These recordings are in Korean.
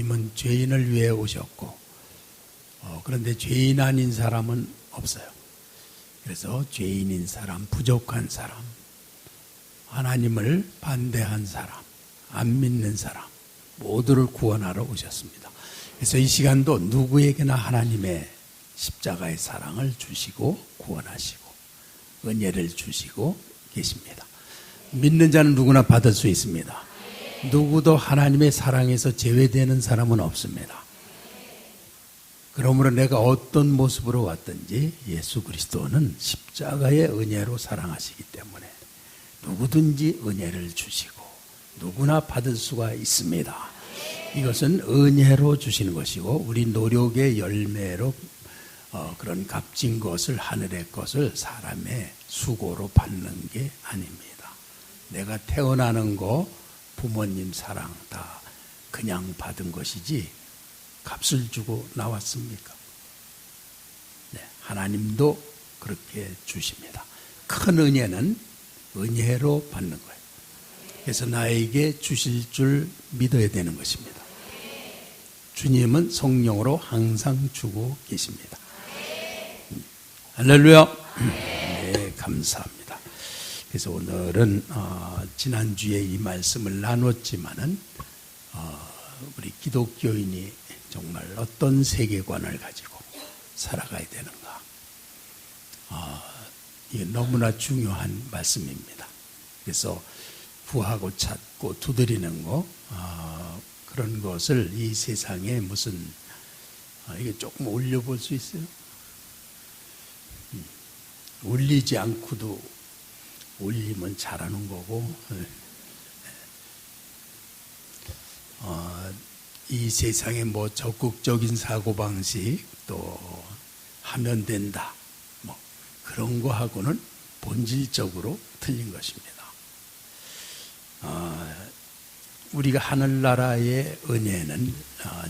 주님은 죄인을 위해 오셨고 그런데 죄인 아닌 사람은 없어요. 그래서 죄인인 사람, 부족한 사람, 하나님을 반대한 사람, 안 믿는 사람 모두를 구원하러 오셨습니다. 그래서 이 시간도 누구에게나 하나님의 십자가의 사랑을 주시고 구원하시고 은혜를 주시고 계십니다. 믿는 자는 누구나 받을 수 있습니다. 누구도 하나님의 사랑에서 제외되는 사람은 없습니다. 그러므로 내가 어떤 모습으로 왔든지 예수 그리스도는 십자가의 은혜로 사랑하시기 때문에 누구든지 은혜를 주시고 누구나 받을 수가 있습니다. 이것은 은혜로 주시는 것이고 우리 노력의 열매로 그런 값진 것을, 하늘의 것을 사람의 수고로 받는 게 아닙니다. 내가 태어나는 거 부모님 사랑 다 그냥 받은 것이지 값을 주고 나왔습니까? 네, 하나님도 그렇게 주십니다. 큰 은혜는 은혜로 받는 거예요. 그래서 나에게 주실 줄 믿어야 되는 것입니다. 주님은 성령으로 항상 주고 계십니다. 할렐루야. 네, 감사합니다. 그래서 오늘은 지난주에 이 말씀을 나눴지만은 우리 기독교인이 정말 어떤 세계관을 가지고 살아가야 되는가. 이게 너무나 중요한 말씀입니다. 그래서 구하고 찾고 두드리는 거, 그런 것을 이 세상에 무슨, 이게 조금 올려볼 수 있어요? 올리지 않고도 올리면 잘하는 거고, 이 세상에 뭐 적극적인 사고방식 또 하면 된다, 뭐 그런 거하고는 본질적으로 틀린 것입니다. 우리가 하늘나라의 은혜는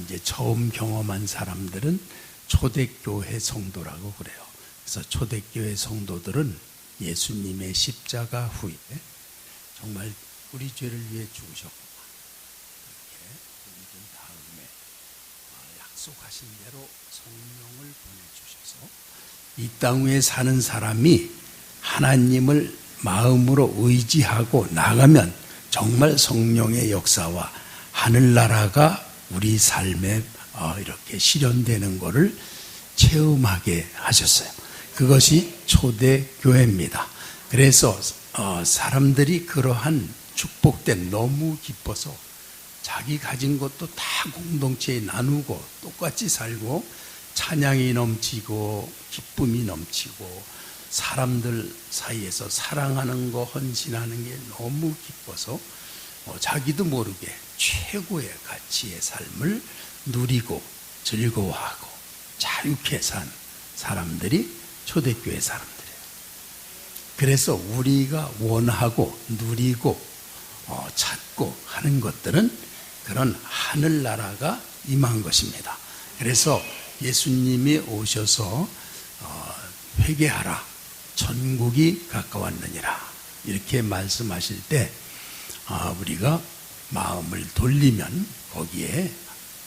이제 처음 경험한 사람들은 초대교회 성도라고 그래요. 그래서 초대교회 성도들은 예수님의 십자가 후에 정말 우리 죄를 위해 죽으셨구나, 이렇게 믿은 다음에 약속하신 대로 성령을 보내주셔서 이 땅 위에 사는 사람이 하나님을 마음으로 의지하고 나가면 정말 성령의 역사와 하늘나라가 우리 삶에 이렇게 실현되는 것을 체험하게 하셨어요. 그것이 초대교회입니다. 그래서 사람들이 그러한 축복된, 너무 기뻐서 자기 가진 것도 다 공동체에 나누고 똑같이 살고 찬양이 넘치고 기쁨이 넘치고 사람들 사이에서 사랑하는 거, 헌신하는 게 너무 기뻐서 자기도 모르게 최고의 가치의 삶을 누리고 즐거워하고 자유케 산 사람들이 초대교회 사람들이에요. 그래서 우리가 원하고 누리고 찾고 하는 것들은 그런 하늘나라가 임한 것입니다. 그래서 예수님이 오셔서 회개하라, 천국이 가까웠느니라 이렇게 말씀하실 때 우리가 마음을 돌리면 거기에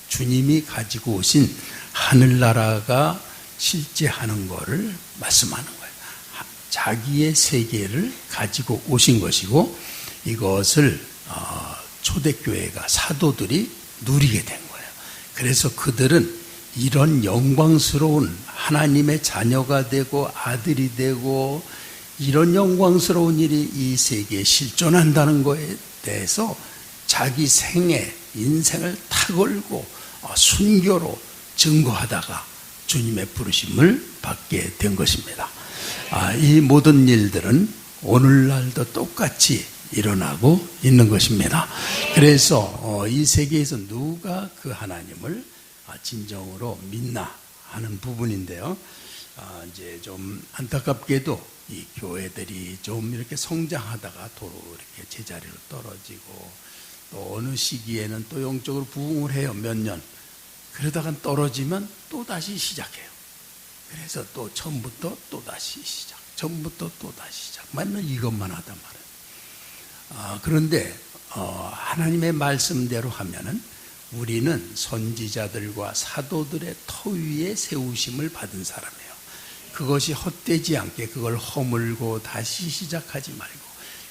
주님이 가지고 오신 하늘나라가 실제하는 것을 말씀하는 거예요. 자기의 세계를 가지고 오신 것이고 이것을 초대교회가, 사도들이 누리게 된 거예요. 그래서 그들은 이런 영광스러운 하나님의 자녀가 되고 아들이 되고 이런 영광스러운 일이 이 세계에 실존한다는 것에 대해서 자기 생애, 인생을 다 걸고 순교로 증거하다가 주님의 부르심을 받게 된 것입니다. 이 모든 일들은 오늘날도 똑같이 일어나고 있는 것입니다. 그래서 이 세계에서 누가 그 하나님을 진정으로 믿나 하는 부분인데요. 이제 좀 안타깝게도 이 교회들이 좀 이렇게 성장하다가 도로 이렇게 제자리로 떨어지고 또 어느 시기에는 또 영적으로 부흥을 해요. 몇 년. 그러다가 떨어지면 또 다시 시작해요. 그래서 또 처음부터 또 다시 시작. 처음부터 또 다시 시작. 맨날 이것만 하단 말이에요. 그런데 하나님의 말씀대로 하면은 우리는 선지자들과 사도들의 터 위에 세우심을 받은 사람이에요. 그것이 헛되지 않게 그걸 허물고 다시 시작하지 말고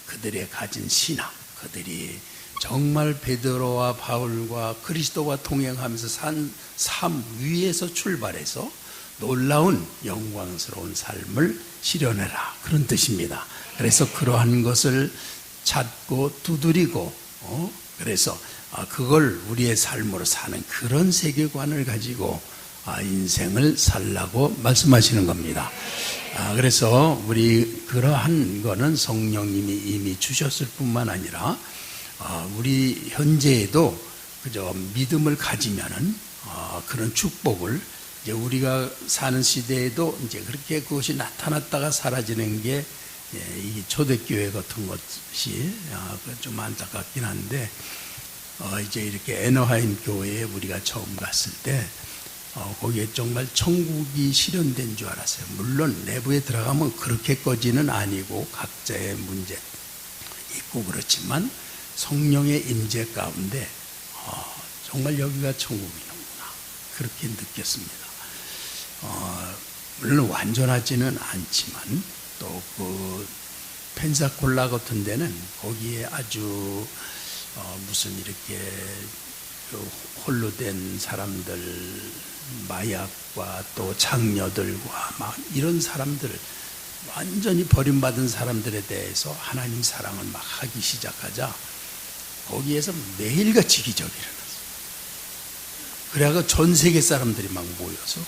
그들의 가진 신앙, 그들이 정말 베드로와 바울과 그리스도와 동행하면서 산 삶 위에서 출발해서 놀라운 영광스러운 삶을 실현해라, 그런 뜻입니다. 그래서 그러한 것을 찾고 두드리고 그래서 그걸 우리의 삶으로 사는 그런 세계관을 가지고 인생을 살라고 말씀하시는 겁니다. 그래서 우리 그러한 거는 성령님이 이미 주셨을 뿐만 아니라 우리 현재에도 그저 믿음을 가지면은 그런 축복을 이제 우리가 사는 시대에도 이제 그렇게 그것이 나타났다가 사라지는 게 이 초대교회 같은 것이 좀 안타깝긴 한데 이제 이렇게 애너하임 교회에 우리가 처음 갔을 때 거기에 정말 천국이 실현된 줄 알았어요. 물론 내부에 들어가면 그렇게까지는 아니고 각자의 문제 있고 그렇지만 성령의 임재 가운데 정말 여기가 천국이구나, 그렇게 느꼈습니다. 물론 완전하지는 않지만 또 그 펜사콜라 같은 데는 거기에 아주 무슨 이렇게 홀로 된 사람들, 마약과 또 장녀들과 막 이런 사람들, 완전히 버림받은 사람들에 대해서 하나님 사랑을 막 하기 시작하자 거기에서 매일같이 기적이 일어났어요. 그래가 전 세계 사람들이 막 모여서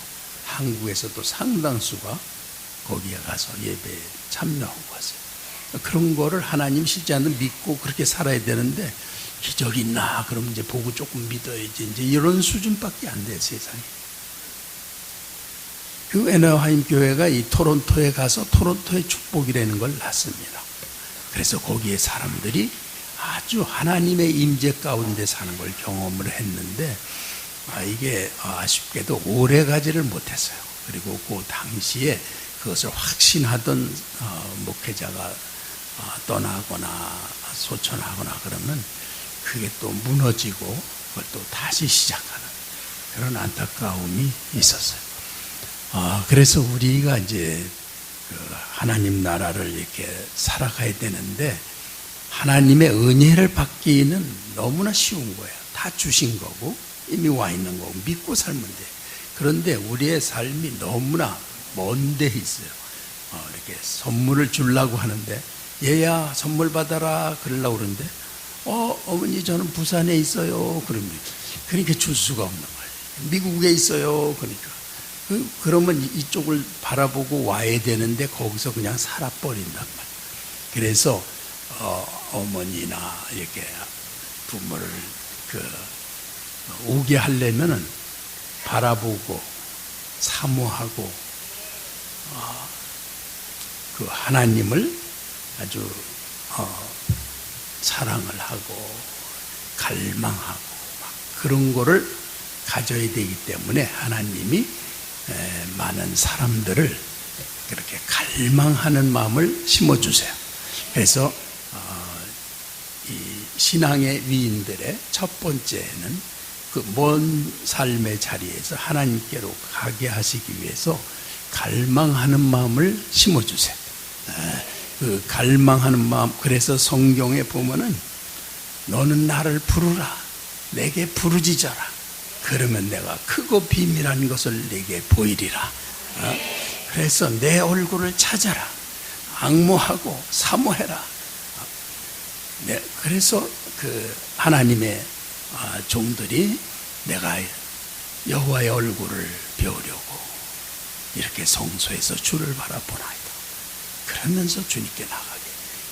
한국에서도 상당수가 거기에 가서 예배에 참여하고 왔어요. 그런 거를 하나님 실제는 믿고 그렇게 살아야 되는데 기적이 있나? 그럼 이제 보고 조금 믿어야지. 이제 이런 수준밖에 안 돼요, 세상에. 그 애너하임 교회가 이 토론토에 가서 토론토의 축복이라는 걸 낳습니다. 그래서 거기에 사람들이 아주 하나님의 임재 가운데 사는 걸 경험을 했는데 이게 아쉽게도 오래 가지를 못했어요. 그리고 그 당시에 그것을 확신하던 목회자가 떠나거나 소천하거나 그러면 그게 또 무너지고 그걸 또 다시 시작하는 그런 안타까움이 있었어요. 그래서 우리가 이제 하나님 나라를 이렇게 살아가야 되는데 하나님의 은혜를 받기는 너무나 쉬운 거예요. 다 주신 거고 이미 와 있는 거고 믿고 살면 돼. 그런데 우리의 삶이 너무나 먼 데 있어요. 이렇게 선물을 주려고 하는데 얘야 선물 받아라 그러려고 그러는데 어머니 저는 부산에 있어요. 그러니까 줄 수가 없는 거예요. 미국에 있어요. 그러면 이쪽을 바라보고 와야 되는데 거기서 그냥 살아버린단 말이에요. 그래서 어머니나 이렇게 부모를 오게 하려면은 바라보고 사모하고 그 하나님을 아주 사랑을 하고 갈망하고 막 그런 거를 가져야 되기 때문에 하나님이 많은 사람들을 그렇게 갈망하는 마음을 심어주세요. 그래서 이 신앙의 위인들의 첫 번째는 그 먼 삶의 자리에서 하나님께로 가게 하시기 위해서 갈망하는 마음을 심어주세요. 그 갈망하는 마음, 그래서 성경에 보면은 너는 나를 부르라, 내게 부르짖어라. 그러면 내가 크고 비밀한 것을 내게 보이리라. 그래서 내 얼굴을 찾아라. 앙모하고 사모해라. 그래서 그 하나님의 종들이 내가 여호와의 얼굴을 배우려고 이렇게 성소에서 주를 바라보나이다. 그러면서 주님께 나가게.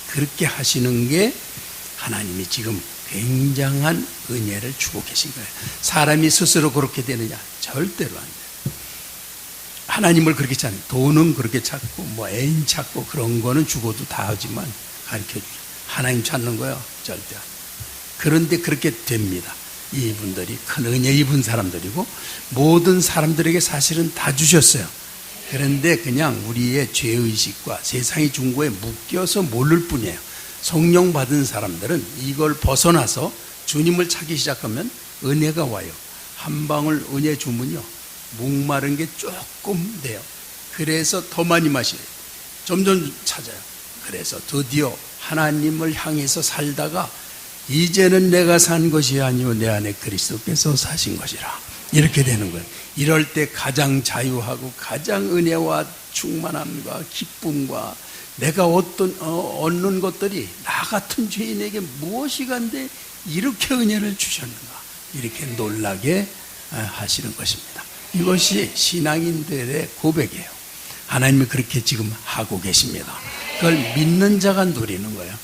그렇게 하시는 게 하나님이 지금 굉장한 은혜를 주고 계신 거예요. 사람이 스스로 그렇게 되느냐? 절대로 안 돼요. 하나님을 그렇게 찾는, 돈은 그렇게 찾고 뭐 애인 찾고 그런 거는 죽어도 다 하지만 가르쳐주죠. 하나님 찾는 거요? 절대 안 돼요. 그런데 그렇게 됩니다. 이분들이 큰 은혜 입은 사람들이고 모든 사람들에게 사실은 다 주셨어요. 그런데 그냥 우리의 죄의식과 세상이 준 거에 묶여서 모를 뿐이에요. 성령 받은 사람들은 이걸 벗어나서 주님을 찾기 시작하면 은혜가 와요. 한 방울 은혜 주면요, 목마른 게 조금 돼요. 그래서 더 많이 마셔요. 점점 찾아요. 그래서 드디어 하나님을 향해서 살다가 이제는 내가 산 것이 아니오 내 안에 그리스도께서 사신 것이라, 이렇게 되는 거예요. 이럴 때 가장 자유하고 가장 은혜와 충만함과 기쁨과 내가 얻는 것들이 나 같은 죄인에게 무엇이 간데 이렇게 은혜를 주셨는가, 이렇게 놀라게 하시는 것입니다. 이것이 신앙인들의 고백이에요. 하나님이 그렇게 지금 하고 계십니다. 그걸 믿는 자가 누리는 거예요.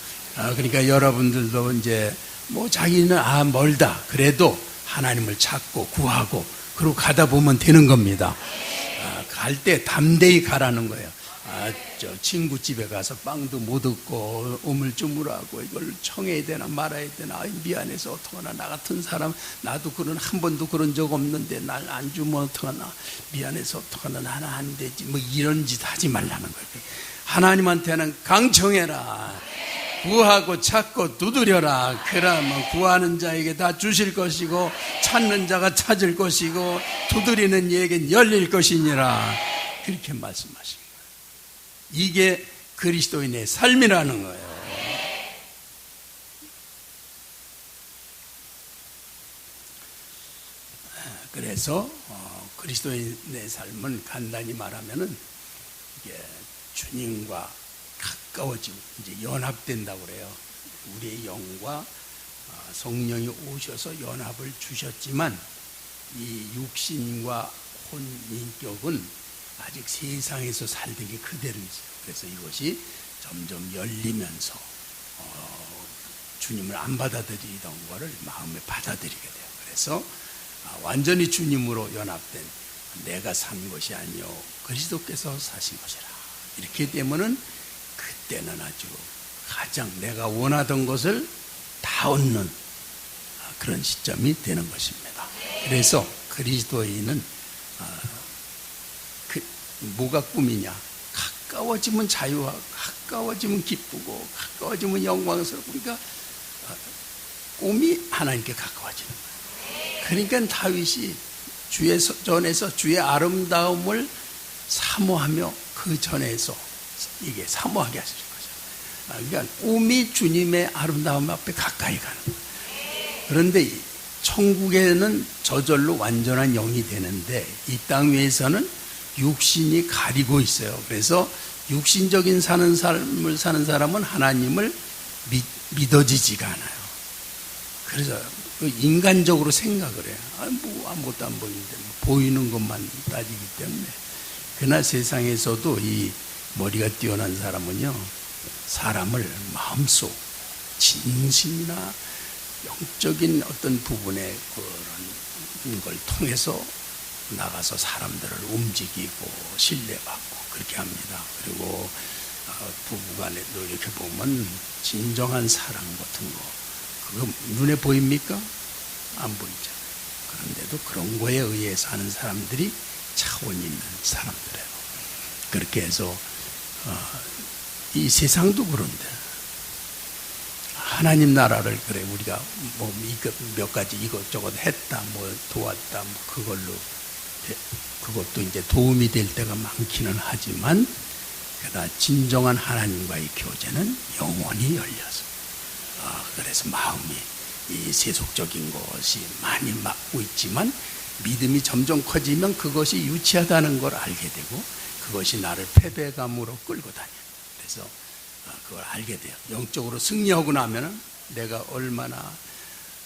그러니까 여러분들도 이제 뭐 자기는 멀다 그래도 하나님을 찾고 구하고 그러고 가다 보면 되는 겁니다. 갈 때 담대히 가라는 거예요. 저 친구 집에 가서 빵도 못 얻고 우물쭈물하고 이걸 청해야 되나 말아야 되나, 미안해서 어떡하나, 나 같은 사람 나도 한 번도 그런 적 없는데 날 안 주면 어떡하나, 미안해서 어떡하나, 나는 안 되지, 뭐 이런 짓 하지 말라는 거예요. 하나님한테는 강청해라, 구하고 찾고 두드려라. 그러면 구하는 자에게 다 주실 것이고 찾는 자가 찾을 것이고 두드리는 이에게 열릴 것이니라, 그렇게 말씀하십니다. 이게 그리스도인의 삶이라는 거예요. 그래서 그리스도인의 삶은 간단히 말하면은 이게 주님과 가까워지고 이제 연합된다고 그래요. 우리의 영과 성령이 오셔서 연합을 주셨지만 이 육신과 혼인격은 아직 세상에서 살던 게 그대로 있어요. 그래서 이것이 점점 열리면서 주님을 안 받아들이던 거를 마음에 받아들이게 돼요. 그래서 완전히 주님으로 연합된, 내가 산 것이 아니요 그리스도께서 사신 것이라, 이렇게 되면은 그때는 아주 가장 내가 원하던 것을 다 얻는 그런 시점이 되는 것입니다. 그래서 그리스도인은 뭐가 꿈이냐? 가까워지면 자유하고 가까워지면 기쁘고 가까워지면 영광스럽고, 그러니까 꿈이 하나님께 가까워지는 거예요. 그러니까 다윗이 주의 전에서 주의 아름다움을 사모하며 그 전에서 이게 사모하게 하실 거죠. 그러니까 꿈이 주님의 아름다움 앞에 가까이 가는 거예요. 그런데 천국에는 저절로 완전한 영이 되는데 이 땅 위에서는 육신이 가리고 있어요. 그래서 육신적인 삶을 사는 사람은 하나님을 믿어지지가 않아요. 그래서 인간적으로 생각을 해요. 뭐 아무것도 안 보이는데 보이는 것만 따지기 때문에. 그러나 세상에서도 이 머리가 뛰어난 사람은요, 사람을 마음속 진심이나 영적인 어떤 부분의 그런 걸 통해서 나가서 사람들을 움직이고 신뢰받고 그렇게 합니다. 그리고 부부간에도 이렇게 보면 진정한 사랑 같은 거, 그거 눈에 보입니까? 안 보이잖아요. 그런데도 그런 거에 의해서 하는 사람들이 차원 있는 사람들이에요. 그렇게 해서 이 세상도 그런데 하나님 나라를 그래 우리가 뭐 몇 가지 이것저것 했다, 뭐 도왔다, 뭐 그것도 이제 도움이 될 때가 많기는 하지만, 그러나 진정한 하나님과의 교제는 영원히 열려서 그래서 마음이 이 세속적인 것이 많이 막고 있지만 믿음이 점점 커지면 그것이 유치하다는 걸 알게 되고 그것이 나를 패배감으로 끌고 다녀요. 그래서 그걸 알게 돼요. 영적으로 승리하고 나면은 내가 얼마나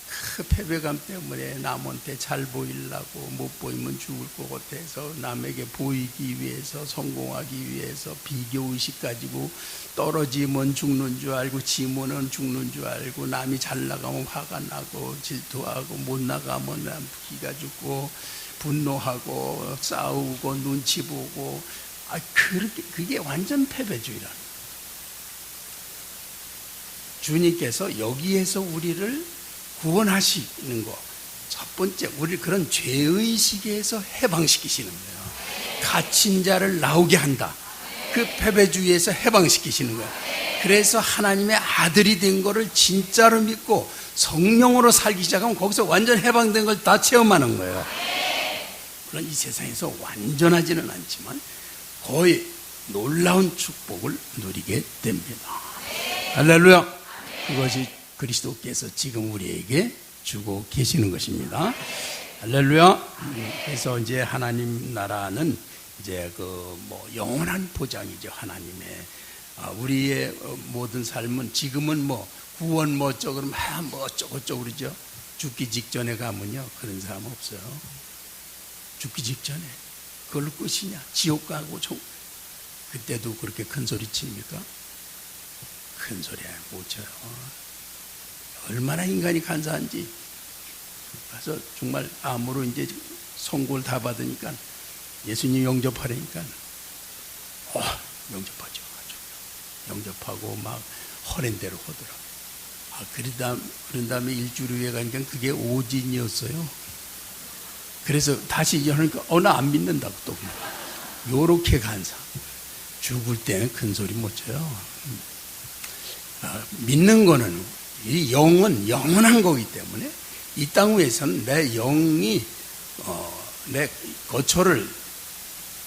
그 패배감 때문에 남한테 잘 보이려고 못 보이면 죽을 것 같아서 남에게 보이기 위해서 성공하기 위해서 비교의식 가지고 떨어지면 죽는 줄 알고 지면은 죽는 줄 알고 남이 잘 나가면 화가 나고 질투하고 못 나가면 기가 죽고 분노하고 싸우고 눈치 보고 그게 완전 패배주의라는 거예요. 주님께서 여기에서 우리를 구원하시는 거, 첫 번째 우리 그런 죄의식에서 해방시키시는 거예요. 갇힌 자를 나오게 한다. 그 패배주의에서 해방시키시는 거예요. 그래서 하나님의 아들이 된 거를 진짜로 믿고 성령으로 살기 시작하면 거기서 완전 해방된 걸 다 체험하는 거예요. 물론 이 세상에서 완전하지는 않지만 거의 놀라운 축복을 누리게 됩니다. 할렐루야. 그것이 그리스도께서 지금 우리에게 주고 계시는 것입니다. 할렐루야. 그래서 이제 하나님 나라는 이제 영원한 보장이죠. 하나님의 우리의 모든 삶은 지금은 구원 어쩌고 어쩌고 그러죠. 죽기 직전에 가면요 그런 사람 없어요. 죽기 직전에 그걸로 끝이냐? 지옥 가고 그때도 그렇게 큰 소리 칩니까? 큰 소리 못 쳐요. 얼마나 인간이 간사한지. 그래서 정말 암으로 이제 선고를 다 받으니까 예수님 영접하려니까 영접하죠. 영접하고 막 허랜 대로 하더라고요. 그런 다음에 일주일 후에 가니까 그게 오진이었어요. 그래서 다시 하니까 나 안 믿는다고 또 요렇게 간사. 죽을 때는 큰 소리 못 쳐요. 믿는 거는 이 영은 영원한 거기 때문에 이 땅 위에서는 내 영이 내 거처를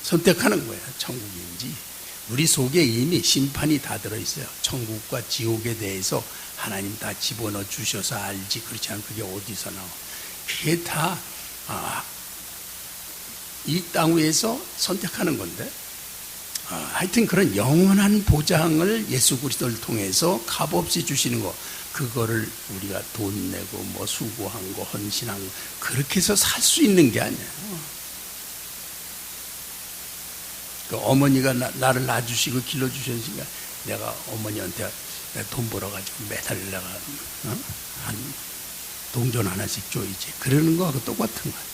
선택하는 거예요. 천국인지. 우리 속에 이미 심판이 다 들어있어요. 천국과 지옥에 대해서 하나님 다 집어넣어 주셔서 알지. 그렇지 않으면 그게 어디서 나와. 그게 다 이 땅 위에서 선택하는 건데 하여튼 그런 영원한 보장을 예수 그리스도를 통해서 값없이 주시는 거, 그거를 우리가 돈 내고 수고한 거, 헌신한 거 그렇게 해서 살 수 있는 게 아니에요. 그 어머니가 나를 낳아주시고 길러주셨으니까 내가 어머니한테 돈 벌어가지고 매달 내가 한 동전 하나씩 줘야지. 그러는 거하고 똑같은 거예요.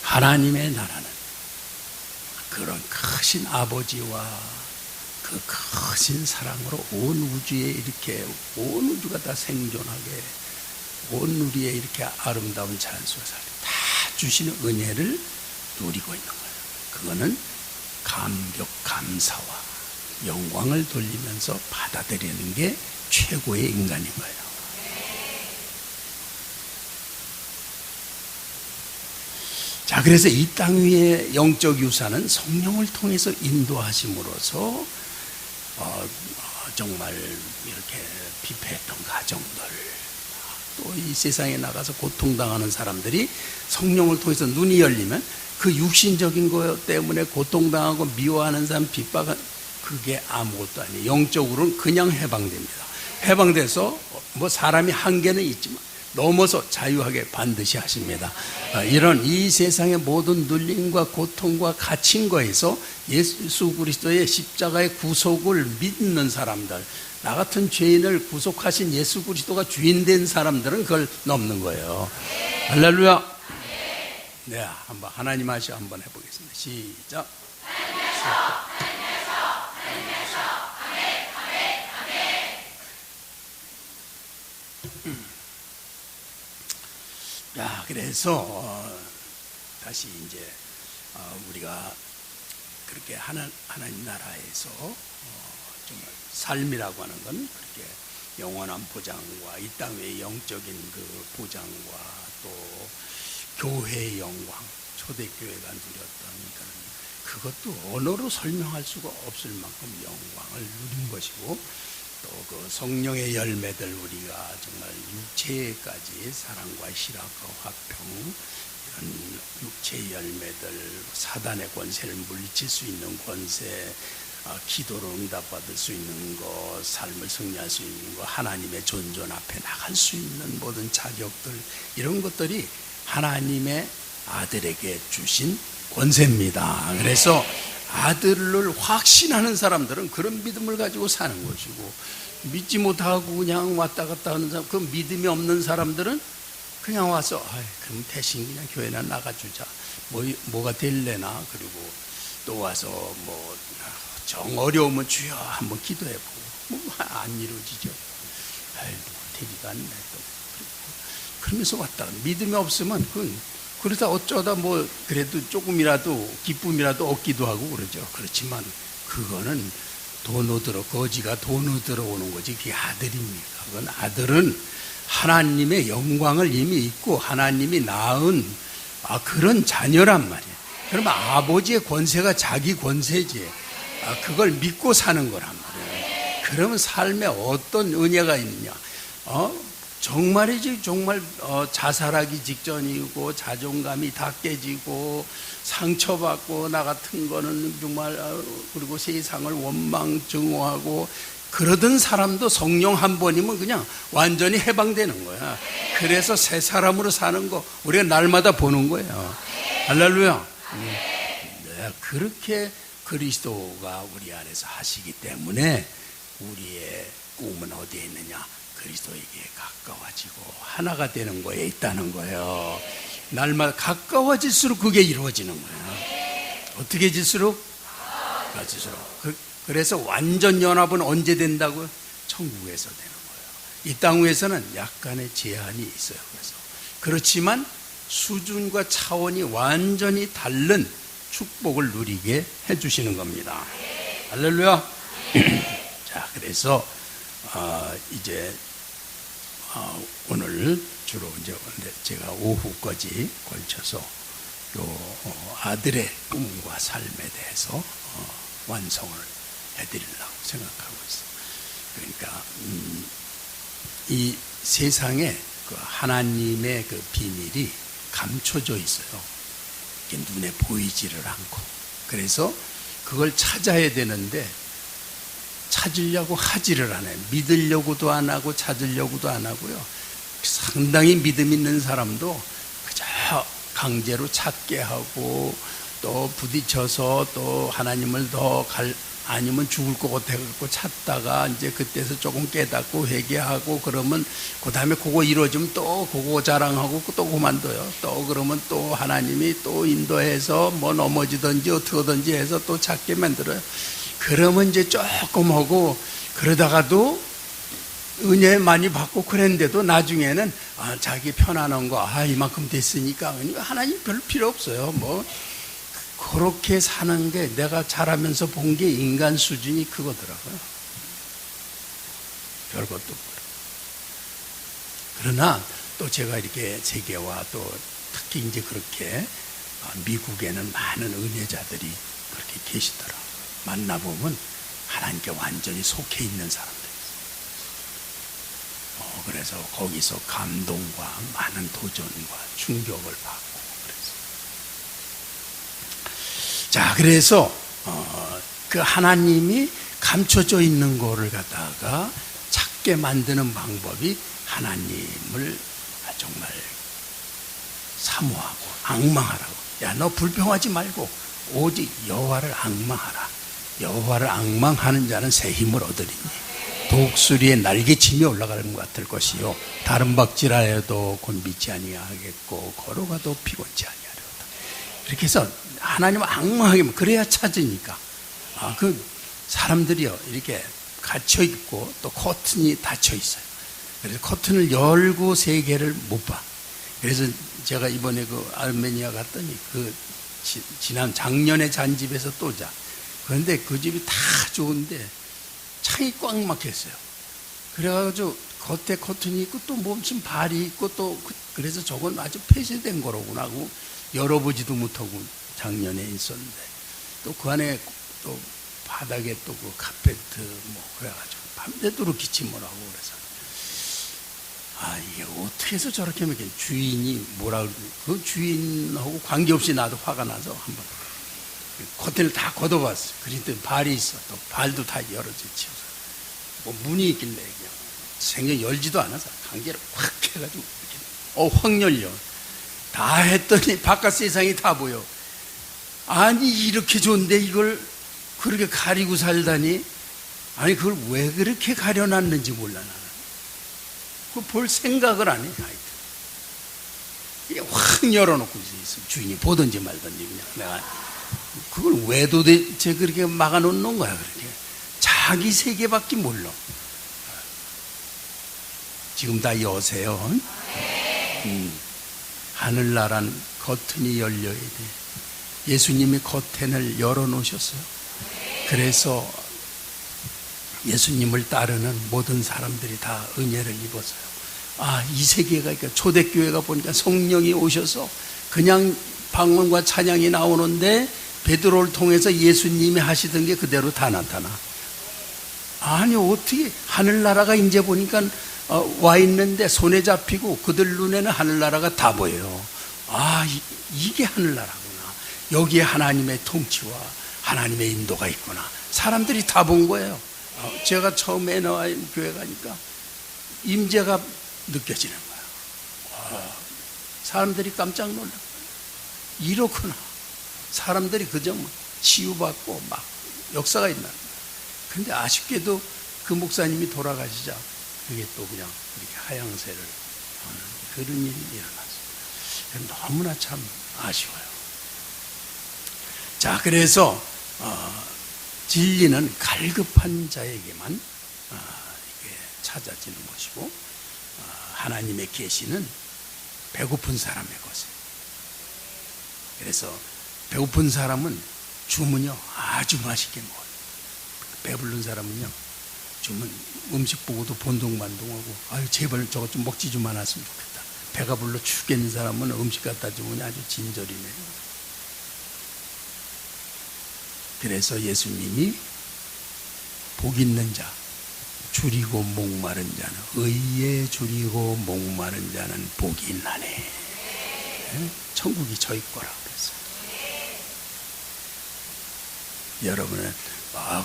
하나님의 나라는 그런 크신 아버지와 그 크신 사랑으로 온 우주에 이렇게 온 우주가 다 생존하게 온 우리에 이렇게 아름다운 자연스러운 삶을 다 주시는 은혜를 누리고 있는 거예요. 그거는 감격, 감사와 영광을 돌리면서 받아들이는 게 최고의 인간인 거예요. 자, 그래서 이 땅 위의 영적 유산은 성령을 통해서 인도하심으로써 정말 이렇게 비패했던 가정들, 또 이 세상에 나가서 고통당하는 사람들이 성령을 통해서 눈이 열리면 그 육신적인 것 때문에 고통당하고 미워하는 사람, 핍박은 그게 아무것도 아니에요. 영적으로는 그냥 해방됩니다. 해방돼서 사람이 한계는 있지만 넘어서 자유하게 반드시 하십니다. 이런 이 세상의 모든 눌림과 고통과 갇힌 거에서 예수 그리스도의 십자가의 구속을 믿는 사람들, 나 같은 죄인을 구속하신 예수 그리스도가 주인 된 사람들은 그걸 넘는 거예요. 할렐루야. 네, 한번 하나님 하시 한번 해보겠습니다. 시작. 자, 그래서 다시 이제 우리가 그렇게 하나님 나라에서 정말 삶이라고 하는 건 그렇게 영원한 보장과 이 땅의 영적인 그 보장과 또 교회의 영광, 초대교회가 누렸던 그것도 언어로 설명할 수가 없을 만큼 영광을 누린 것이고, 또 그 성령의 열매들, 우리가 정말 육체까지 사랑과 희락과 화평, 이런 육체의 열매들, 사단의 권세를 물리칠 수 있는 권세, 기도로 응답받을 수 있는 것, 삶을 승리할 수 있는 것, 하나님의 존전 앞에 나갈 수 있는 모든 자격들, 이런 것들이 하나님의 아들에게 주신 권세입니다. 그래서 아들을 확신하는 사람들은 그런 믿음을 가지고 사는 것이고, 믿지 못하고 그냥 왔다 갔다 하는 사람, 그 믿음이 없는 사람들은 그냥 와서 그럼 대신 그냥 교회나 나가주자, 뭐가 될래나, 그리고 또 와서 정 어려우면 주여 한번 기도해보고 안 이루어지죠. 되지도 않네 또. 그러면서 왔다. 믿음이 없으면 그건 그러다 어쩌다 뭐 그래도 조금이라도 기쁨이라도 얻기도 하고 그러죠. 그렇지만 그거는 돈 얻으러, 거지가 돈 얻으러 오는 거지 그게 아들입니까? 그건 아들은 하나님의 영광을 이미 있고 하나님이 낳은 그런 자녀란 말이에요. 그러면 아버지의 권세가 자기 권세지. 그걸 믿고 사는 거란 말이에요. 그러면 삶에 어떤 은혜가 있느냐? 정말이지 정말 자살하기 직전이고 자존감이 다 깨지고 상처받고 나 같은 거는 정말 그리고 세상을 원망 증오하고 그러던 사람도 성령 한 번이면 그냥 완전히 해방되는 거야. 그래서 새 사람으로 사는 거 우리가 날마다 보는 거예요. 할렐루야. 네, 그렇게 그리스도가 우리 안에서 하시기 때문에 우리의 꿈은 어디에 있느냐? 그리스도에게 가까워지고 하나가 되는 거에 있다는 거예요. 날마다 가까워질수록 그게 이루어지는 거예요. 어떻게 질수록? 가질수록. 그래서 완전 연합은 언제 된다고요? 천국에서 되는 거예요. 이 땅 위에서는 약간의 제한이 있어요. 그렇지만 수준과 차원이 완전히 다른 축복을 누리게 해주시는 겁니다. 할렐루야. 자, 그래서 이제 오늘 주로 이제 제가 오후까지 걸쳐서 요 아들의 꿈과 삶에 대해서 완성을 해드리려고 생각하고 있어요. 그러니까 이 세상에 그 하나님의 그 비밀이 감춰져 있어요. 이게 눈에 보이지를 않고. 그래서 그걸 찾아야 되는데 찾으려고 하지를 않아요. 믿으려고도 안 하고 찾으려고도 안 하고요. 상당히 믿음 있는 사람도 그저 강제로 찾게 하고 또 부딪혀서 또 하나님을 아니면 죽을 것 같아갖고 찾다가 이제 그때서 조금 깨닫고 회개하고 그러면 그 다음에 그거 이루어지면 또 그거 자랑하고 또 그만둬요. 또 그러면 또 하나님이 또 인도해서 뭐 넘어지든지 어떻게든지 해서 또 찾게 만들어요. 그러면 이제 조금 하고 그러다가도 은혜 많이 받고 그랬는데도 나중에는 자기 편안한 거 이만큼 됐으니까 하나님 별 필요 없어요. 뭐 그렇게 사는 게 내가 자라면서 본 게 인간 수준이 그거더라고요. 별것도 없고. 그러나 또 제가 이렇게 세계와 또 특히 이제 그렇게 미국에는 많은 은혜자들이 그렇게 계시더라고요. 만나보면 하나님께 완전히 속해 있는 사람들. 그래서 거기서 감동과 많은 도전과 충격을 받고 그래서. 자, 그래서 그 하나님이 감춰져 있는 거를 갖다가 찾게 만드는 방법이 하나님을 정말 사모하고 앙망하라고. 야, 너 불평하지 말고 오직 여호와를 앙망하라. 여호와를 앙망하는 자는 새 힘을 얻으리니 독수리의 날개침이 올라가는 것 같을 것이요 다른 박질하여도 곤비치 아니하겠고 걸어가도 피곤치 아니하리로다. 이렇게 해서 하나님을 앙망하게 그래야 찾으니까. 그 사람들이요 이렇게 갇혀 있고 또 커튼이 닫혀 있어요. 그래서 커튼을 열고 세계를 못 봐. 그래서 제가 이번에 그 아르메니아 갔더니 그 지난 작년에 잔 집에서 또 자. 그런데 그 집이 다 좋은데 창이 꽉 막혔어요. 그래가지고 겉에 커튼이 있고 또 무슨 발이 있고 또 그래서 저건 아주 폐쇄된 거로구나 하고 열어보지도 못하고 작년에 있었는데 또 그 안에 또 바닥에 또 그 카페트 뭐 그래가지고 밤새도록 기침을 하고 그래서 이게 어떻게 해서 저렇게 하면 주인이 뭐라 그러지? 그 주인하고 관계없이 나도 화가 나서 한번 커튼을 다 걷어봤어요. 그런데 발이 있어. 또 발도 다 열어져 치워서 뭐 문이 있길래 그냥 생전 열지도 않아서 강제로 확 해가지고 이렇게 확 열려. 다 했더니 바깥 세상이 다 보여. 아니 이렇게 좋은데 이걸 그렇게 가리고 살다니. 아니 그걸 왜 그렇게 가려놨는지 몰라 나는. 그걸 볼 생각을 안 해. 이게 확 열어놓고 있어. 주인이 보든지 말든지 그냥 내가 그걸 왜 도대체 그렇게 막아놓는 거야. 그렇게 자기 세계밖에 몰라. 지금 다 여세요. 하늘나라는 커튼이 열려야 돼. 예수님이 커튼을 열어놓으셨어요. 그래서 예수님을 따르는 모든 사람들이 다 은혜를 입었어요. 이 세계가, 그러니까 초대교회가 보니까 성령이 오셔서 그냥 방언과 찬양이 나오는데 베드로를 통해서 예수님이 하시던 게 그대로 다 나타나. 아니, 어떻게 하늘나라가 이제 보니까 와 있는데 손에 잡히고 그들 눈에는 하늘나라가 다 보여요. 이게 하늘나라구나. 여기에 하나님의 통치와 하나님의 인도가 있구나. 사람들이 다 본 거예요. 제가 처음에 나와 교회 가니까 임재가 느껴지는 거예요. 사람들이 깜짝 놀라. 이렇구나. 사람들이 그저 치유받고 막 역사가 있나. 근데 아쉽게도 그 목사님이 돌아가시자 그게 또 그냥 이렇게 하향세를 하는 그런 일이 일어났어요. 너무나 참 아쉬워요. 자, 그래서 진리는 갈급한 자에게만 이게 찾아지는 것이고, 하나님의 계시는 배고픈 사람의 것이에요. 그래서 배고픈 사람은 주문요 아주 맛있게 먹어요. 배부른 사람은요 주문 음식 보고도 본동반동하고 제발 저것 좀 먹지 좀 않았으면 좋겠다. 배가 불러 죽겠는 사람은 음식 갖다 주면 아주 진절이네요. 그래서 예수님이 복 있는 자, 줄이고 목마른 자는, 의에 줄이고 목마른 자는 복이 있나니 천국이 저희 거라 그랬어요. 여러분은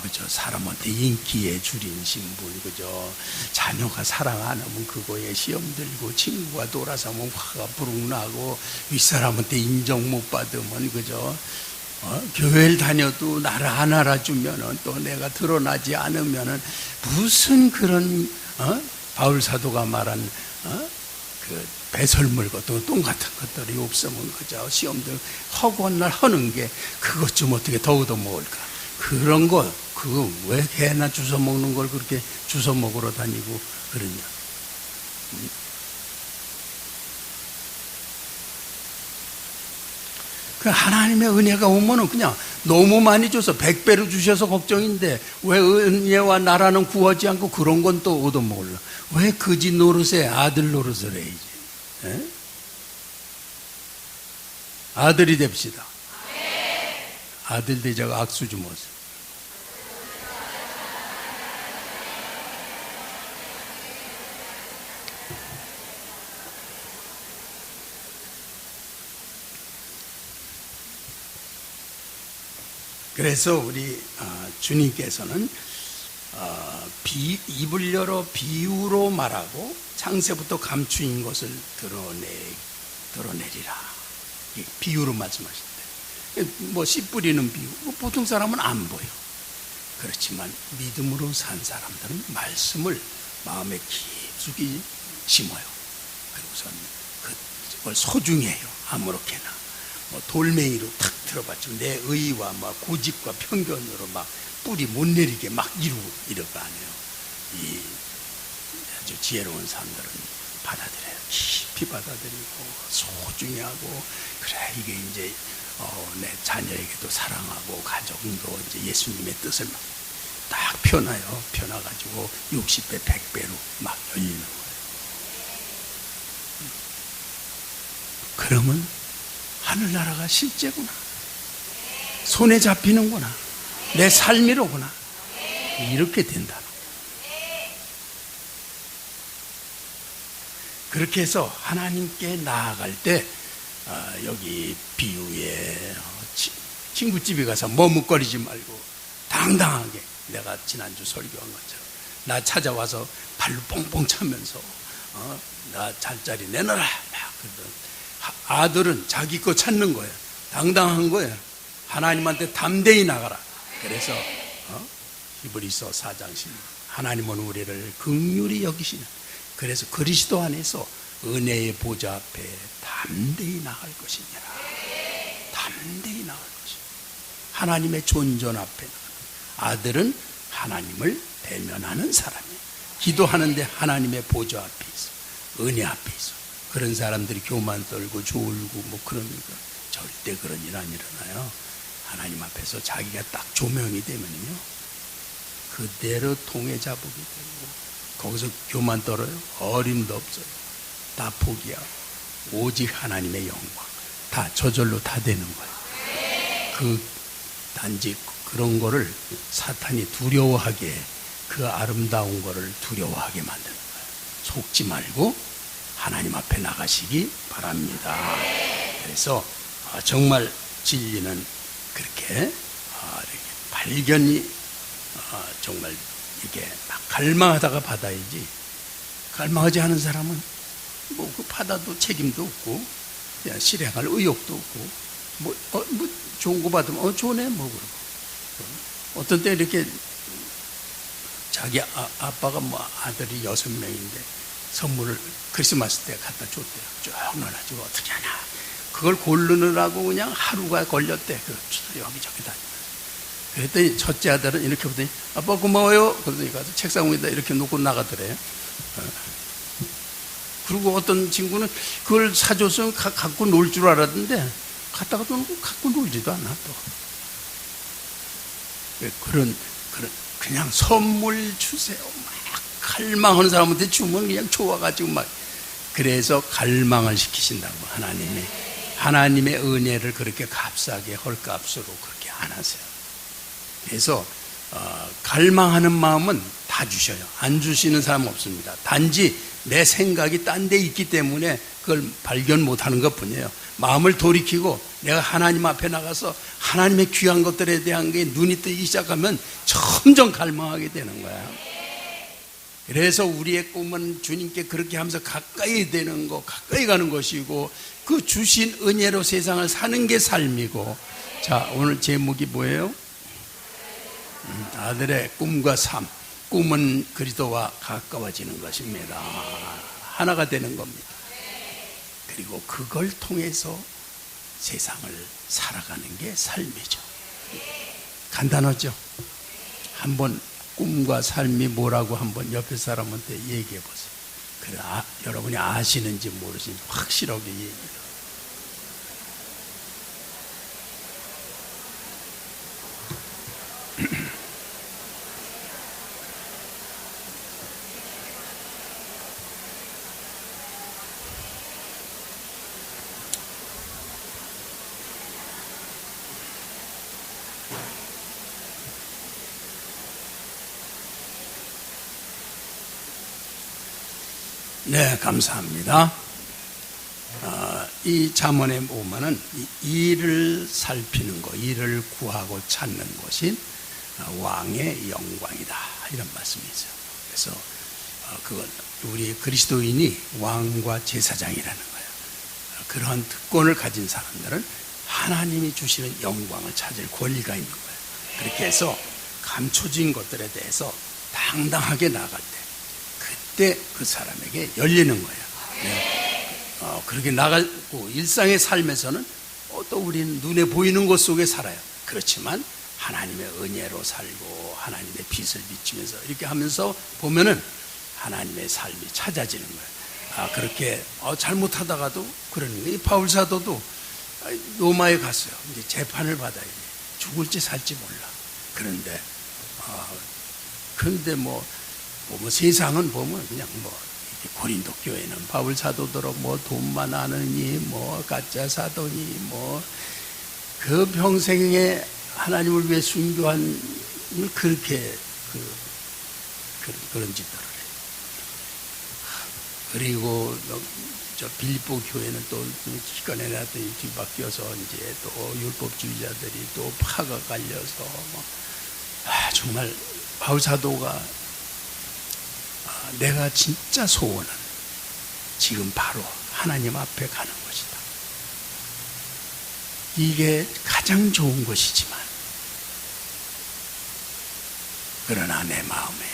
그저 사람한테 인기에 줄인 신분, 그저 자녀가 사랑 안 하면 그거에 시험 들고, 친구가 돌아서 하면 화가 부룩 나고, 윗사람한테 인정 못 받으면 그저 교회를 다녀도 나를 안 알아주면은, 또 내가 드러나지 않으면은 무슨 그런 바울 사도가 말한 그 배설물 같은 똥 같은 것들이 없으면 그저 시험들 허구한 날 하는 게 그것 좀 어떻게 더 얻어먹을까. 그런 거 그거 왜 개나 주워 먹는 걸 그렇게 주워 먹으러 다니고 그러냐. 그 하나님의 은혜가 오면은 그냥 너무 많이 줘서 100배로 주셔서 걱정인데 왜 은혜와 나라는 구하지 않고 그런 건 또 얻어먹을라. 왜 거지 노릇에 아들 노릇을 해야지. 에? 아들이 됩시다. 아들 되자고 악수 좀 하세요. 그래서 우리 주님께서는 입을 열어 비유로 말하고 창세부터 감추인 것을 드러내리라. 비유로 말씀하신대. 씨 뿌리는 비유. 보통 사람은 안 보여. 그렇지만 믿음으로 산 사람들은 말씀을 마음에 깊숙이 심어요. 그리고선 그걸 소중히 해요. 아무렇게나. 돌멩이로 탁 들어봤죠. 내 의와 고집과 편견으로 뿌리 못 내리게 이럴 거 아니에요. 이 아주 지혜로운 사람들은 받아들여요. 깊이 받아들이고 소중히 하고, 그래 이게 이제 내 자녀에게도 사랑하고 가족도 이제 예수님의 뜻을 딱 펴놔요. 펴놔가지고 60배, 100배로 열리는 거예요. 그러면 하늘나라가 실제구나. 손에 잡히는구나. 내 삶이로구나. 이렇게 된다. 그렇게 해서 하나님께 나아갈 때 여기 비유에 친구집에 가서 머뭇거리지 말고 당당하게, 내가 지난주 설교한 것처럼 나 찾아와서 발로 뽕뽕 차면서 나 잠자리 내놔라 그러던 아들은 자기 거 찾는 거예요. 당당한 거예요. 하나님한테 담대히 나가라. 그래서 히브리서 4장 10, 하나님은 우리를 긍휼히 여기시는, 그래서 그리스도 안에서 은혜의 보좌 앞에 담대히 나갈 것이니라. 담대히 나갈 것이니라. 하나님의 존전 앞에 아들은 하나님을 대면하는 사람이에요. 기도하는데 하나님의 보좌 앞에 있어, 은혜 앞에 있어. 그런 사람들이 교만 떨고 졸고 뭐 그러니까 절대 그런 일 안 일어나요. 하나님 앞에서 자기가 딱 조명이 되면요, 그대로 통에 자복이 되고, 거기서 교만 떨어요? 어림도 없어요. 다 포기하고 오직 하나님의 영광, 다 저절로 다 되는 거예요. 그 단지 그런 거를 사탄이 두려워하게, 그 아름다운 거를 두려워하게 만드는 거예요. 속지 말고 하나님 앞에 나가시기 바랍니다. 그래서 정말 진리는 그렇게 발견이 정말 이게 막 갈망하다가 받아야지, 갈망하지 않은 사람은 뭐 그 받아도 책임도 없고 그냥 실행할 의욕도 없고 뭐 좋은 거 받으면 좋네 뭐 그러고, 어떤 때 이렇게 자기 아빠가 뭐 아들이 6명인데 선물을 크리스마스 때 갖다 줬대요. 쭉 넣어가지고 어떻게 하냐, 그걸 고르느라고 그냥 하루가 걸렸대. 여기저기 다니면서. 그랬더니 첫째 아들은 이렇게 보더니 아빠 고마워요. 그러더니 가서 책상 위에다 이렇게 놓고 나가더래요. 그리고 어떤 친구는 그걸 사줘서 갖고 놀 줄 알았는데 갖다가 또 놓고 갖고 놀지도 않아 또. 그냥 선물 주세요. 막 갈망하는 사람한테 주면 그냥 좋아가지고 막. 그래서 갈망을 시키신다고. 하나님의 은혜를 그렇게 값싸게 헐값으로 그렇게 안 하세요. 그래서 갈망하는 마음은 다 주셔요. 안 주시는 사람은 없습니다. 단지 내 생각이 딴 데 있기 때문에 그걸 발견 못하는 것뿐이에요. 마음을 돌이키고 내가 하나님 앞에 나가서 하나님의 귀한 것들에 대한 게 눈이 뜨기 시작하면 점점 갈망하게 되는 거예요. 그래서 우리의 꿈은 주님께 그렇게 하면서 가까이 되는 거, 가까이 가는 것이고, 그 주신 은혜로 세상을 사는 게 삶이고. 자, 오늘 제목이 뭐예요? 아들의 꿈과 삶. 꿈은 그리스도와 가까워지는 것입니다. 하나가 되는 겁니다. 그리고 그걸 통해서 세상을 살아가는 게 삶이죠. 간단하죠? 한번 꿈과 삶이 뭐라고 한번 옆에 사람한테 얘기해 보세요. 그래, 여러분이 아시는지 모르시는지 확실하게 얘기해요. 네, 감사합니다. 이 잠언에 보면은 이를 살피는 것, 이를 구하고 찾는 것이 왕의 영광이다, 이런 말씀이 있어요. 그래서 그건 우리 그리스도인이 왕과 제사장이라는 거예요. 그러한 특권을 가진 사람들은 하나님이 주시는 영광을 찾을 권리가 있는 거예요. 그렇게 해서 감춰진 것들에 대해서 당당하게 나갈 때, 그때 그 사람에게 열리는 거예요. 네. 그렇게 나가고 일상의 삶에서는 또 우리는 눈에 보이는 것 속에 살아요. 그렇지만 하나님의 은혜로 살고 하나님의 빛을 비추면서 이렇게 하면서 보면은 하나님의 삶이 찾아지는 거예요. 그렇게 잘못하다가도 그러는 거예요. 바울 사도도 로마에 갔어요. 이제 재판을 받아야 돼. 죽을지 살지 몰라. 그런데 뭐 세상은 보면 그냥 고린도 교회는 바울 사도더러 돈만 아느니 가짜 사도니 그 평생에 하나님을 위해 순교한 그렇게 그런 짓들을 해요. 그리고 저 빌립보 교회는 또 기껏 해놨더니 뒤바뀌어서 이제 또 율법주의자들이 또 파가 갈려서 정말 바울 사도가 내가 진짜 소원은 지금 바로 하나님 앞에 가는 것이다. 이게 가장 좋은 것이지만, 그러나 내 마음에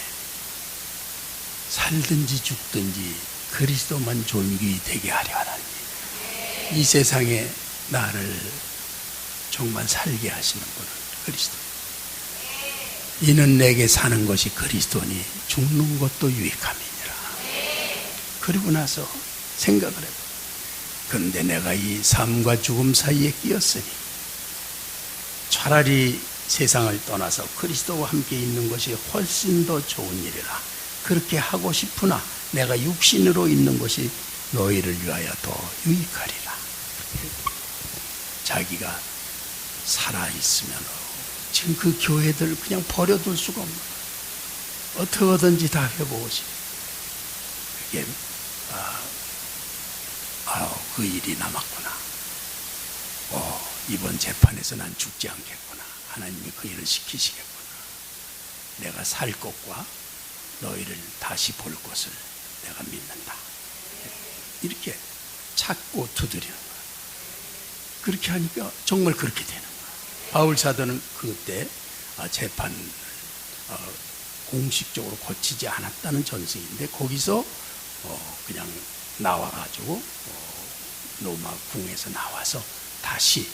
살든지 죽든지 그리스도만 존귀히 되게 하려 하나니, 이 세상에 나를 정말 살게 하시는 분은 그리스도. 이는 내게 사는 것이 그리스도니 죽는 것도 유익함이니라. 그리고 나서 생각을 해봐. 그런데 내가 이 삶과 죽음 사이에 끼었으니 차라리 세상을 떠나서 그리스도와 함께 있는 것이 훨씬 더 좋은 일이라. 그렇게 하고 싶으나 내가 육신으로 있는 것이 너희를 위하여 더 유익하리라. 자기가 살아있으면 지금 그 교회들 그냥 버려둘 수가 없는 거예요. 어떻게든지 다 해보고 싶어요. 그게 그 일이 남았구나. 이번 재판에서 난 죽지 않겠구나. 하나님이 그 일을 시키시겠구나. 내가 살 것과 너희를 다시 볼 것을 내가 믿는다. 이렇게 찾고 두드리는 거예요. 그렇게 하니까 정말 그렇게 되는 거예요. 바울 사도는 그때 재판을 공식적으로 거치지 않았다는 전승인데 거기서 그냥 나와가지고 로마 궁에서 나와서 다시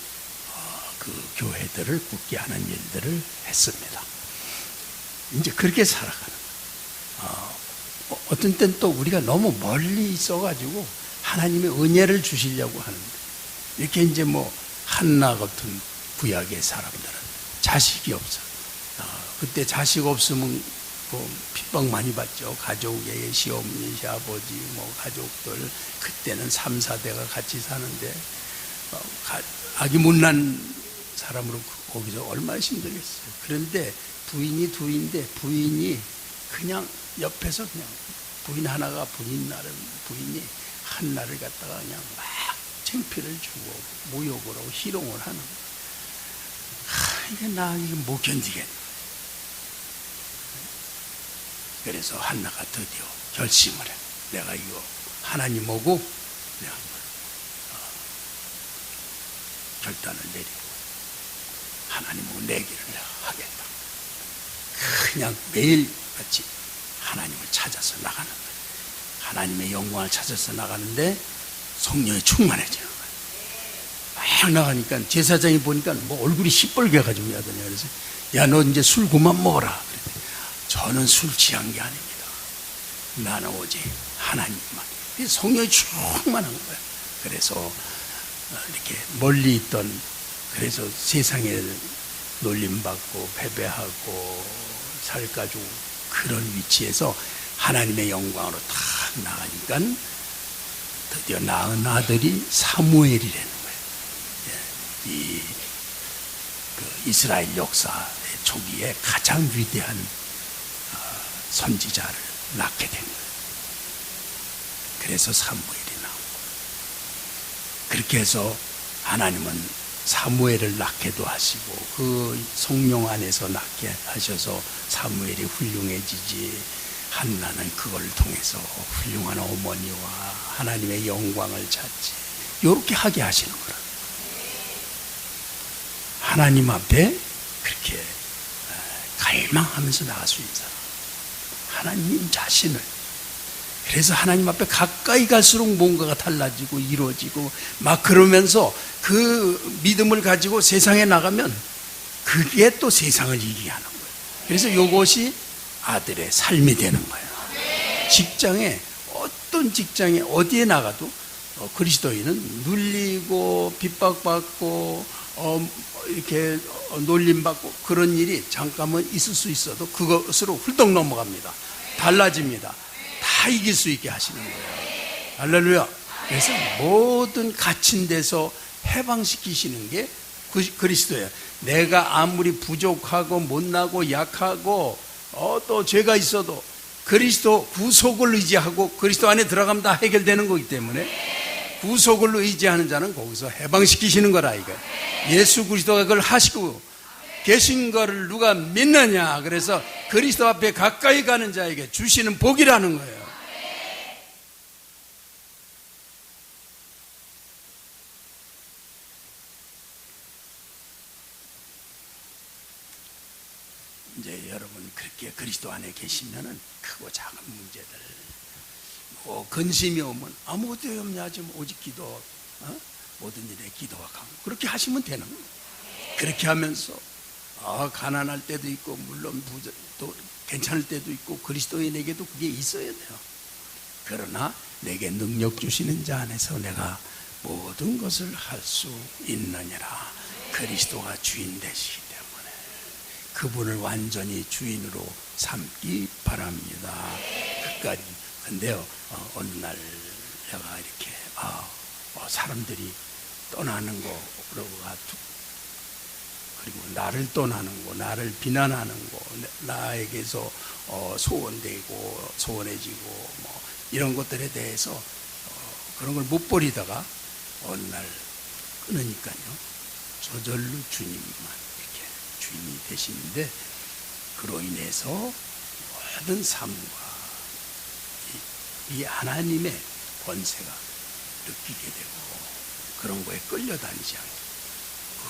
그 교회들을 굳게 하는 일들을 했습니다. 이제 그렇게 살아가는 거예요. 어떤 때는 또 우리가 너무 멀리 있어가지고 하나님의 은혜를 주시려고 하는데 이렇게 이제 뭐 한나 같은 구약의 사람들은 자식이 없어. 그때 자식 없으면 핍박 많이 받죠. 가족의 시어머니, 시아버지, 가족들. 그때는 3, 4대가 같이 사는데 아기 못난 사람으로 거기서 얼마나 힘들겠어요. 그런데 부인이 둘인데 부인이 그냥 옆에서 그냥 부인 하나가 부인이 한나를 갖다가 그냥 막 창피를 주고 모욕을 하고 희롱을 하는 거예요. 이게 나 이거 못 견디겠네. 그래서 한나가 드디어 결심을 해. 내가 이거 하나님 오고 내가 결단을 내리고 하나님 오고 내 길을 내가 하겠다. 그냥 매일같이 하나님을 찾아서 나가는 거예요. 하나님의 영광을 찾아서 나가는데 성령이 충만해지는 거예요. 막 나가니까 제사장이 보니까 뭐 얼굴이 시뻘게 가지고 하더니 그래서 야, 너 이제 술 그만 먹어라. 그랬더니 저는 술 취한 게 아닙니다. 나는 오직 하나님만. 성령이 충만한 거예요. 그래서 이렇게 멀리 있던, 그래서 세상에 놀림받고 패배하고 살가지고 그런 위치에서 하나님의 영광으로 탁 나가니까 드디어 낳은 아들이 사무엘이라는 거예요. 그 이스라엘 역사 초기에 가장 위대한 선지자를 낳게 된 거예요. 그래서 사무엘이 나오고, 그렇게 해서 하나님은 사무엘을 낳게도 하시고 그 성령 안에서 낳게 하셔서 사무엘이 훌륭해지지, 한나는 그걸 통해서 훌륭한 어머니와 하나님의 영광을 찾지, 이렇게 하게 하시는 거라. 하나님 앞에 그렇게 갈망하면서 나갈 수 있는 사람, 하나님 자신을. 그래서 하나님 앞에 가까이 갈수록 뭔가가 달라지고 이루어지고 막 그러면서 그 믿음을 가지고 세상에 나가면 그게 또 세상을 이기게 하는 거예요. 그래서 이것이 아들의 삶이 되는 거예요. 직장에, 어떤 직장에 어디에 나가도 그리스도인은 눌리고 핍박받고 이렇게 놀림받고 그런 일이 잠깐은 있을 수 있어도 그것으로 훌떡 넘어갑니다. 달라집니다. 다 이길 수 있게 하시는 거예요. 할렐루야. 그래서 모든 갇힌 데서 해방시키시는 게 그리스도예요. 내가 아무리 부족하고 못나고 약하고 또 죄가 있어도 그리스도 구속을 의지하고 그리스도 안에 들어가면 다 해결되는 거기 때문에 구속을 의지하는 자는 거기서 해방시키시는 거라 이거예요. 예수 그리스도가 그걸 하시고 계신 거를 누가 믿느냐. 그래서 그리스도 앞에 가까이 가는 자에게 주시는 복이라는 거예요. 이제 여러분 그렇게 그리스도 안에 계시면은 크고 작은 문제들, 근심이 오면 아무것도 없냐, 지금 오직 기도, 모든 일에 기도와 강구, 그렇게 하시면 되는 거예요. 그렇게 하면서 가난할 때도 있고 물론 또 괜찮을 때도 있고 그리스도인에게도 그게 있어야 돼요. 그러나 내게 능력 주시는 자 안에서 내가 모든 것을 할 수 있느니라. 그리스도가 주인 되시기 때문에 그분을 완전히 주인으로 삼기 바랍니다. 끝까지. 근데요, 어느 날 내가 이렇게 사람들이 떠나는 거, 그리고 나를 떠나는 거, 나를 비난하는 거, 나에게서 소원되고 소원해지고 뭐 이런 것들에 대해서 그런 걸 못 버리다가 어느 날 끊으니까요, 저절로 주님만 이렇게 주인이 되시는데, 그로 인해서 모든 삶과 이 하나님의 권세가 느끼게 되고 그런 거에 끌려다니지 않고,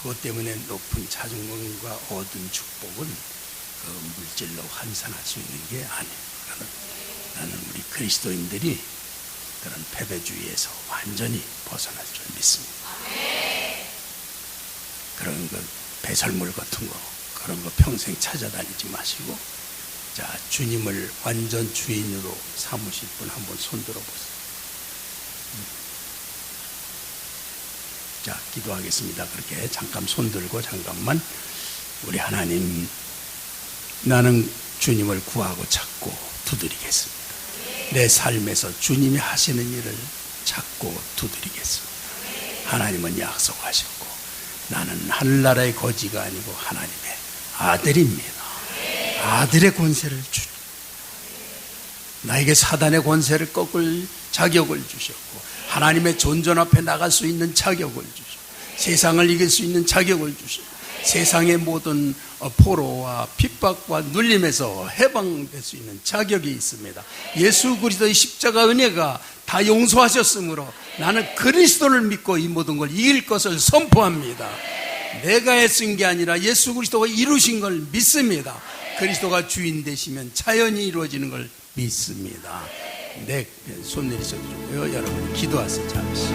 그것 때문에 높은 자존감과 얻은 축복은 그 물질로 환산할 수 있는 게 아니에요. 나는 우리 그리스도인들이 그런 패배주의에서 완전히 벗어날 줄 믿습니다. 그런 거 배설물 같은 거, 그런 거 평생 찾아다니지 마시고, 자, 주님을 완전 주인으로 삼으실 분 한번 손들어 보세요. 자, 기도하겠습니다. 그렇게 잠깐 손들고 잠깐만. 우리 하나님, 나는 주님을 구하고 찾고 두드리겠습니다. 내 삶에서 주님이 하시는 일을 찾고 두드리겠습니다. 하나님은 약속하셨고 나는 하늘나라의 거지가 아니고 하나님의 아들입니다. 아들의 권세를 주니 나에게 사단의 권세를 꺾을 자격을 주셨고, 하나님의 존전 앞에 나갈 수 있는 자격을 주셨고, 세상을 이길 수 있는 자격을 주셨고, 세상의 모든 포로와 핍박과 눌림에서 해방될 수 있는 자격이 있습니다. 예수 그리스도의 십자가 은혜가 다 용서하셨으므로 나는 그리스도를 믿고 이 모든 걸 이길 것을 선포합니다. 내가 애쓴 게 아니라 예수 그리스도가 이루신 걸 믿습니다. 그리스도가 주인 되시면 자연히 이루어지는 걸 믿습니다. 네, 손 내리셔도 좋고요. 여러분 기도하세요. 잠시.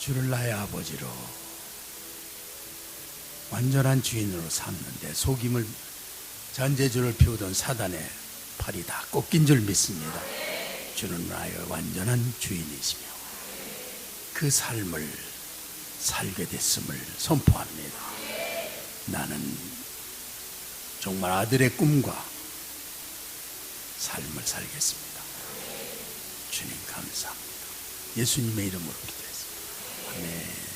주를 나의 아버지로 완전한 주인으로 삼는데 속임을 잔재주를 피우던 사단의 팔이 다 꺾인 줄 믿습니다. 주는 나의 완전한 주인이시며 그 삶을 살게 됐음을 선포합니다. 나는 정말 아들의 꿈과 삶을 살겠습니다. 주님 감사합니다. 예수님의 이름으로 기도했습니다. 아멘.